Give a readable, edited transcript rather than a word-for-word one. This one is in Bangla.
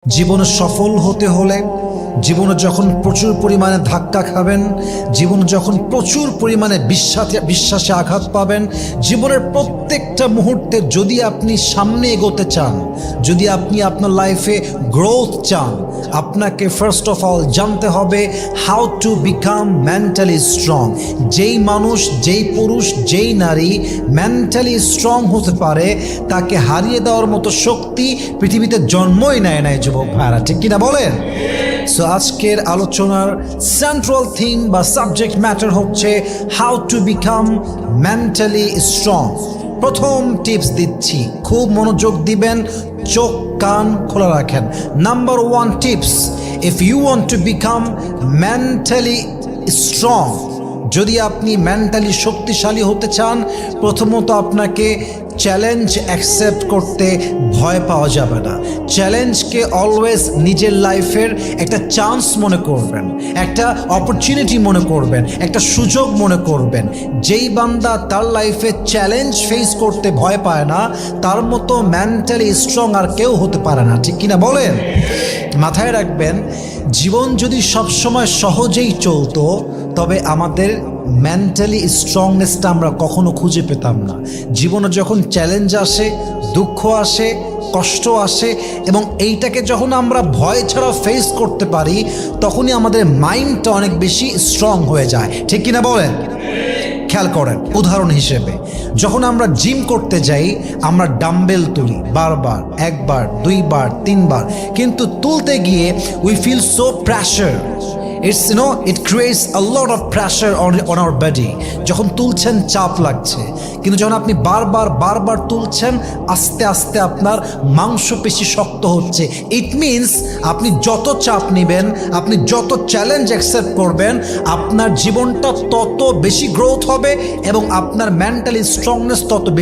জীবনে সফল হতে হলে, জীবনে যখন প্রচুর পরিমাণে ধাক্কা খাবেন, জীবনে যখন প্রচুর পরিমাণে বিশ্বাসে আঘাত পাবেন, জীবনের প্রত্যেকটা মুহূর্তে যদি আপনি সামনে এগোতে চান, যদি আপনি আপনার লাইফে গ্রোথ চান, আপনাকে ফার্স্ট অফ অল জানতে হবে how to become mentally strong. যেই মানুষ, যেই পুরুষ, যেই নারী মেন্টালি স্ট্রং হতে পারে, তাকে হারিয়ে দেওয়ার মতো শক্তি পৃথিবীতে জন্মই নেয় নাই যুবক ভাইরা, ঠিক কিনা বলেন? সো আজকের আলোচনার সেন্ট্রাল থিম বা সাবজেক্ট ম্যাটার হচ্ছে how to become mentally strong. প্রথম টিপস দিচ্ছি, খুব মনোযোগ দিবেন, চোখ কান খোলা রাখেন। Number one tips, if you want to become mentally strong, যদি আপনি মেন্টালি শক্তিশালী হতে চান, প্রথমত আপনাকে চ্যালেঞ্জ অ্যাকসেপ্ট করতে ভয় পাওয়া যাবে না। চ্যালেঞ্জকে অলওয়েজ নিজের লাইফের একটা চান্স মনে করবেন, একটা অপরচুনিটি মনে করবেন, একটা সুযোগ মনে করবেন। যেই বান্দা তার লাইফে চ্যালেঞ্জ ফেস করতে ভয় পায় না, তার মতো মেন্টালি স্ট্রং আর কেউ হতে পারে না, ঠিক কিনা বলেন? মাথায় রাখবেন, জীবন যদি সবসময় সহজেই চলতো, তবে আমাদের মেন্টালি স্ট্রংনেসটা আমরা কখনো খুঁজে পেতাম না। জীবনে যখন চ্যালেঞ্জ আসে, দুঃখ আসে, কষ্ট আসে, এবং এইটাকে যখন আমরা ভয় ছাড়া ফেস করতে পারি, তখনই আমাদের মাইন্ডটা অনেক বেশি স্ট্রং হয়ে যায়, ঠিক কিনা বলেন? খেয়াল করেন, উদাহরণ হিসেবে যখন আমরা জিম করতে যাই, আমরা ডাম্বেল তুলি বারবার, একবার, দুইবার, তিনবার, কিন্তু তুলতে গিয়ে we feel so pressure. It creates a lot of pressure on our body. যখন তুলছেন চাপ লাগছে, কিন্তু যখন আপনি বারবার তুলছেন, আস্তে আস্তে আপনার মাংসপেশি শক্ত হচ্ছে। ইট মিনস আপনি যত চাপ নেবেন, আপনি যত চ্যালেঞ্জ অ্যাকসেপ্ট করবেন, আপনার জীবনটা তত বেশি গ্রোথ হবে এবং আপনার মেন্টালি স্ট্রংনেস তত